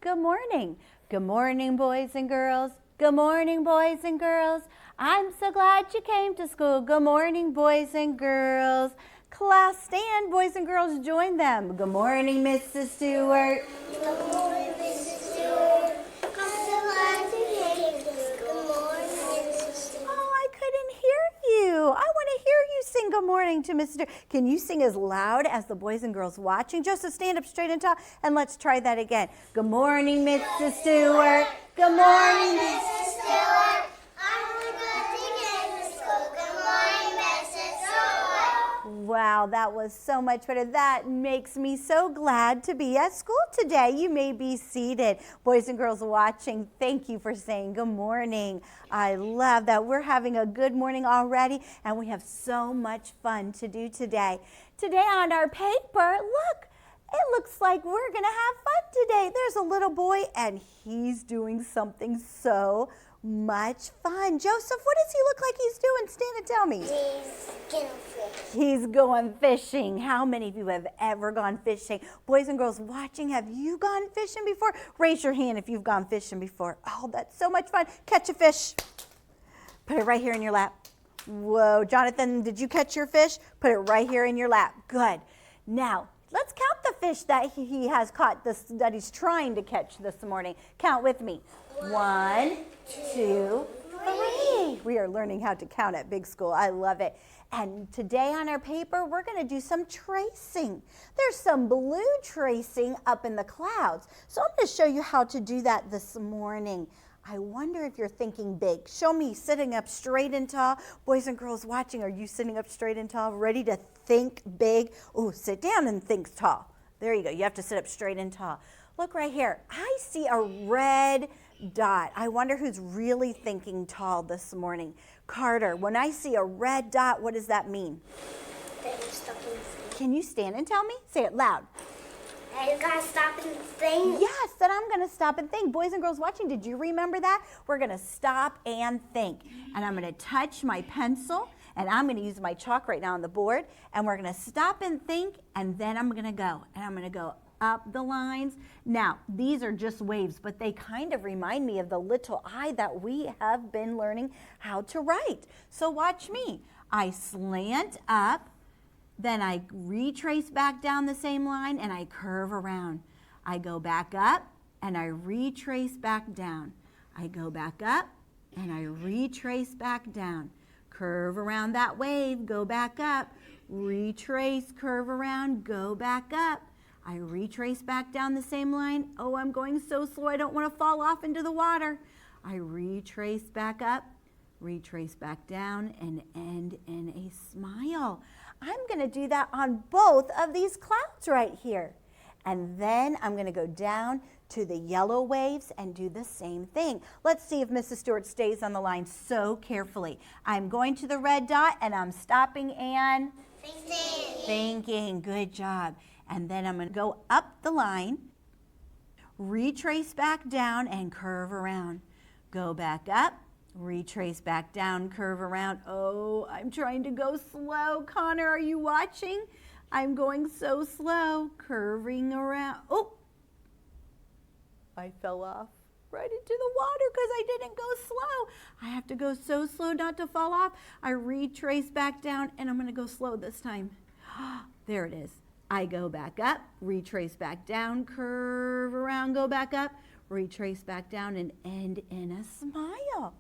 Good morning. Good morning, boys and girls. Good morning, boys and girls. I'm so glad you came to school. Good morning, boys and girls. Class stand, boys and girls, join them. Good morning, Mrs. Stewart. Good morning, Mrs. Stewart. I'm so glad you came to school. Good morning, Mrs. Stewart. Oh, I couldn't hear you. I want to hear you sing good morning to Mrs. Stewart. Can you sing as loud as the boys and girls watching? Joseph, stand up straight and tall, and let's try that again. Good morning, Mrs. Stewart. Good morning, Mrs. Stewart. I'm so glad you came to school. Good morning, Mrs. Stewart. Wow, that was so much better. That makes me so glad to be at school today. You may be seated. Boys and girls watching, thank you for saying good morning. I love that. We're having a good morning already, and we have so much fun to do today. Today on our paper, look, it looks like we're going to have fun today. There's a little boy, and he's doing something so much fun. Joseph, what does he look like he's doing? Stand and tell me. He's getting fish. He's going fishing. How many of you have ever gone fishing? Boys and girls watching, have you gone fishing before? Raise your hand if you've gone fishing before. Oh, that's so much fun. Catch a fish. Put it right here in your lap. Whoa, Jonathan, did you catch your fish? Put it right here in your lap. Good. Now, let's count the fish that he has caught, that he's trying to catch this morning. Count with me. 1, 2, 3. We are learning how to count at Big School. I love it. And today on our paper, we're going to do some tracing. There's some blue tracing up in the clouds. So I'm going to show you how to do that this morning. I wonder if you're thinking big. Show me sitting up straight and tall. Boys and girls watching, are you sitting up straight and tall, ready to think big? Oh, sit down and think tall. There you go. You have to sit up straight and tall. Look right here. I see a red dot. I wonder who's really thinking tall this morning. Carter, when I see a red dot, what does that mean? That you're stuck in the thing. Can you stand and tell me? Say it loud. Hey, you gotta stop and think. Yes, that I'm going to stop and think. Boys and girls watching, did you remember that? We're going to stop and think. And I'm going to touch my pencil, and I'm going to use my chalk right now on the board, and we're going to stop and think, and then I'm going to go. And I'm going to go up the lines. Now, these are just waves, but they kind of remind me of the little I that we have been learning how to write. So watch me. I slant up, then I retrace back down the same line, and I curve around. I go back up, and I retrace back down. I go back up, and I retrace back down. Curve around that wave, go back up, retrace, curve around, go back up. I retrace back down the same line. Oh, I'm going so slow, I don't want to fall off into the water. I retrace back up, retrace back down, and end in a smile. I'm going to do that on both of these clouds right here. And then I'm going to go down to the yellow waves and do the same thing. Let's see if Mrs. Stewart stays on the line so carefully. I'm going to the red dot, and I'm stopping and thinking. Good job. And then I'm going to go up the line, retrace back down, and curve around. Go back up, retrace back down, curve around. Oh, I'm trying to go slow. Connor, are you watching? I'm going so slow, curving around. Oh, I fell off right into the water because I didn't go slow. I have to go so slow not to fall off. I retrace back down, and I'm going to go slow this time. There it is. I go back up, retrace back down, curve around, go back up, retrace back down, and end in a smile.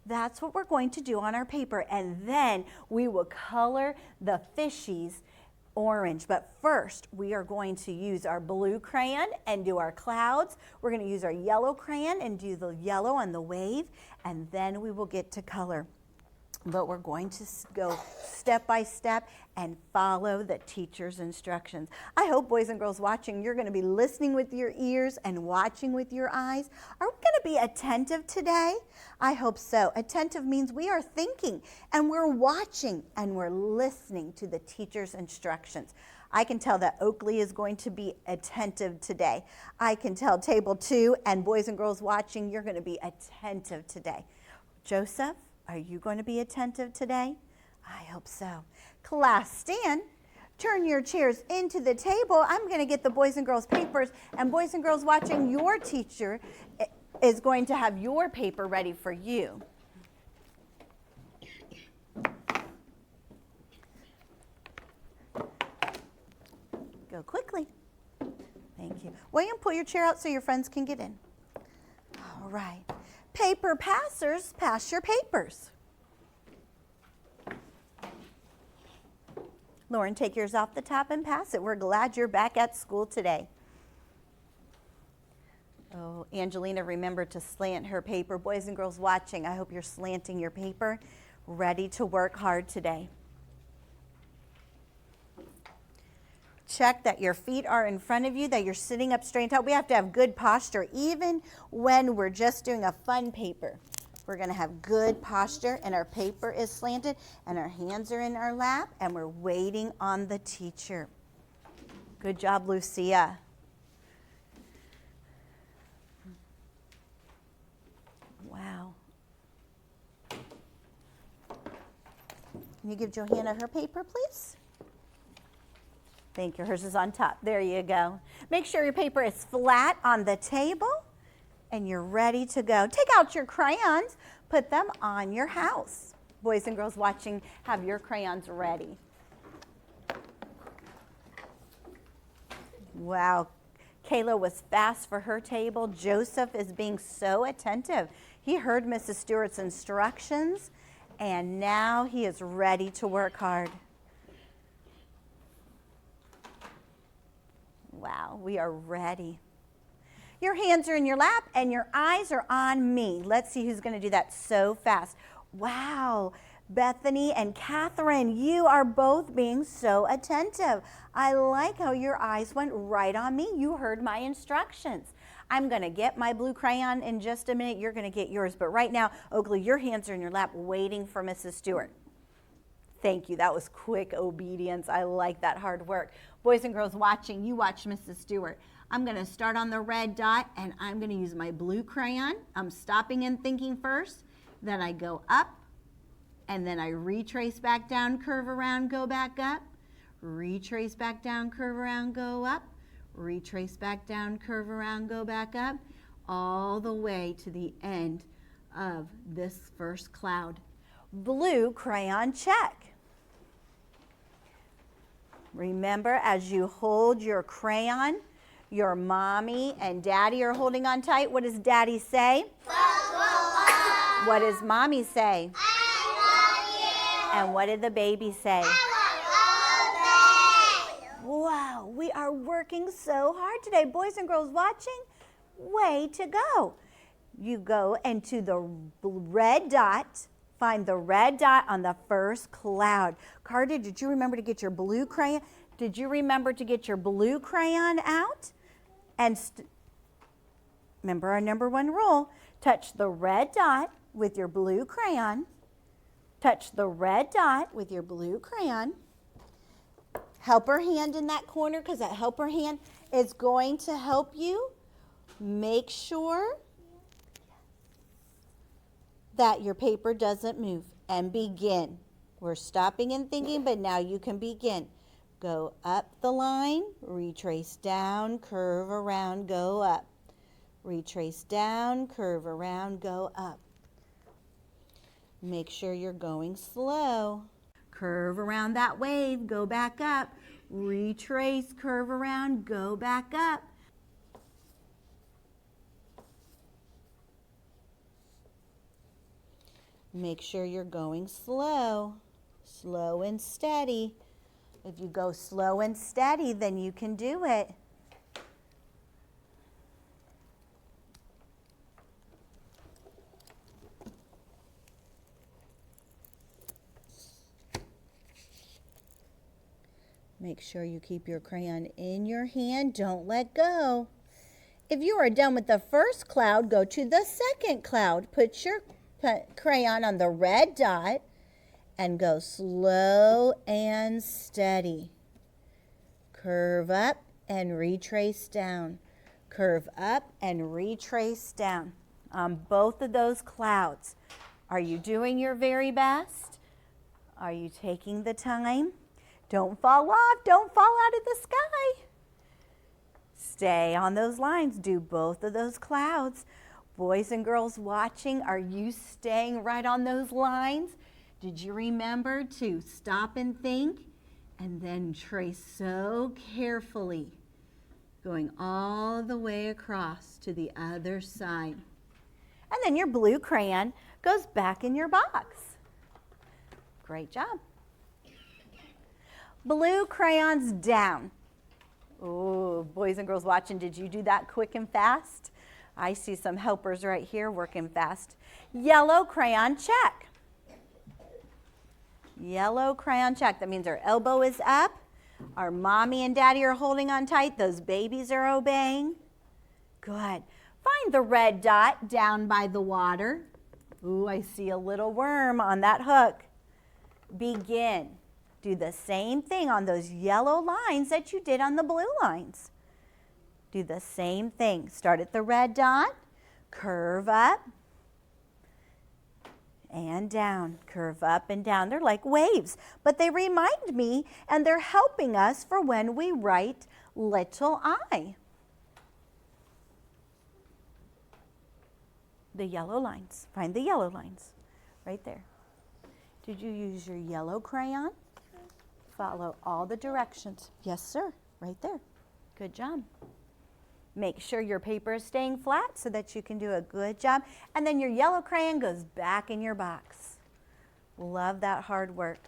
That's what we're going to do on our paper, and then we will color the fishies orange. But first, we are going to use our blue crayon and do our clouds. We're going to use our yellow crayon and do the yellow on the wave, and then we will get to color. But we're going to go step by step and follow the teacher's instructions. I hope, boys and girls watching, you're going to be listening with your ears and watching with your eyes. Are we going to be attentive today? I hope so. Attentive means we are thinking and we're watching and we're listening to the teacher's instructions. I can tell that Oakley is going to be attentive today. I can tell table 2 and boys and girls watching, you're going to be attentive today. Joseph, are you going to be attentive today? I hope so. Class stand. turn your chairs into the table. I'm going to get the boys and girls papers, and boys and girls watching, your teacher is going to have your paper ready for you. Go quickly. Thank you. William, pull your chair out so your friends can get in. All right. Paper passers, pass your papers. Lauren, take yours off the top and pass it. We're glad you're back at school today. Oh, Angelina remembered to slant her paper. Boys and girls watching, I hope you're slanting your paper, ready to work hard today. Check that your feet are in front of you, that you're sitting up straight and tall. We have to have good posture, even when we're just doing a fun paper. We're going to have good posture, and our paper is slanted, and our hands are in our lap, and we're waiting on the teacher. Good job, Lucia. Wow. Can you give Johanna her paper, please? Thank you. Hers is on top. There you go. Make sure your paper is flat on the table and you're ready to go. Take out your crayons. Put them on your house. Boys and girls watching, have your crayons ready. Wow. Kayla was fast for her table. Joseph is being so attentive. He heard Mrs. Stewart's instructions and now he is ready to work hard. Wow, we are ready. Your hands are in your lap and your eyes are on me. Let's see who's going to do that so fast. Wow, Bethany and Catherine, you are both being so attentive. I like how your eyes went right on me. You heard my instructions. I'm going to get my blue crayon in just a minute. You're going to get yours. But right now, Oakley, your hands are in your lap waiting for Mrs. Stewart. Thank you. That was quick obedience. I like that hard work. Boys and girls watching, you watch Mrs. Stewart. I'm going to start on the red dot, and I'm going to use my blue crayon. I'm stopping and thinking first. Then I go up, and then I retrace back down, curve around, go back up. Retrace back down, curve around, go up. Retrace back down, curve around, go back up. All the way to the end of this first cloud. Blue crayon check. Remember, as you hold your crayon, your mommy and daddy are holding on tight. What does daddy say? What does mommy say? I love you. And what did the baby say? I want all day. Wow, we are working so hard today. Boys and girls watching, way to go. You go into the red dot. Find the red dot on the first cloud. Carter, did you remember to get your blue crayon? Did you remember to get your blue crayon out? And remember our number one rule. Touch the red dot with your blue crayon. Touch the red dot with your blue crayon. Helper hand in that corner, because that helper hand is going to help you make sure that your paper doesn't move. And begin. We're stopping and thinking, but now you can begin. Go up the line, retrace down, curve around, go up. Retrace down, curve around, go up. Make sure you're going slow. Curve around that wave, go back up. Retrace, curve around, go back up. Make sure you're going slow, slow and steady. If you go slow and steady, then you can do it. Make sure you keep your crayon in your hand. Don't let go. If you are done with the first cloud, go to the second cloud. Put your crayon on the red dot and go slow and steady. Curve up and retrace down. Curve up and retrace down on both of those clouds. Are you doing your very best? Are you taking the time? Don't fall off. Don't fall out of the sky. Stay on those lines. Do both of those clouds. Boys and girls watching, are you staying right on those lines? Did you remember to stop and think and then trace so carefully, going all the way across to the other side? And then your blue crayon goes back in your box. Great job. Blue crayons down. Oh, boys and girls watching, did you do that quick and fast? I see some helpers right here working fast. Yellow crayon check. Yellow crayon check. That means our elbow is up. Our mommy and daddy are holding on tight. Those babies are obeying. Good. Find the red dot down by the water. Ooh, I see a little worm on that hook. Begin. Do the same thing on those yellow lines that you did on the blue lines. Do the same thing. Start at the red dot, curve up and down, curve up and down. They're like waves, but they remind me and they're helping us for when we write little I. The yellow lines. Find the yellow lines right there. Did you use your yellow crayon? Follow all the directions. Yes, sir. Right there. Good job. Make sure your paper is staying flat so that you can do a good job. And then your yellow crayon goes back in your box. Love that hard work.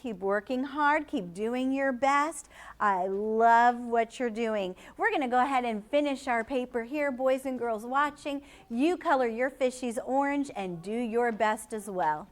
Keep working hard. Keep doing your best. I love what you're doing. We're going to go ahead and finish our paper here, boys and girls watching. You color your fishies orange and do your best as well.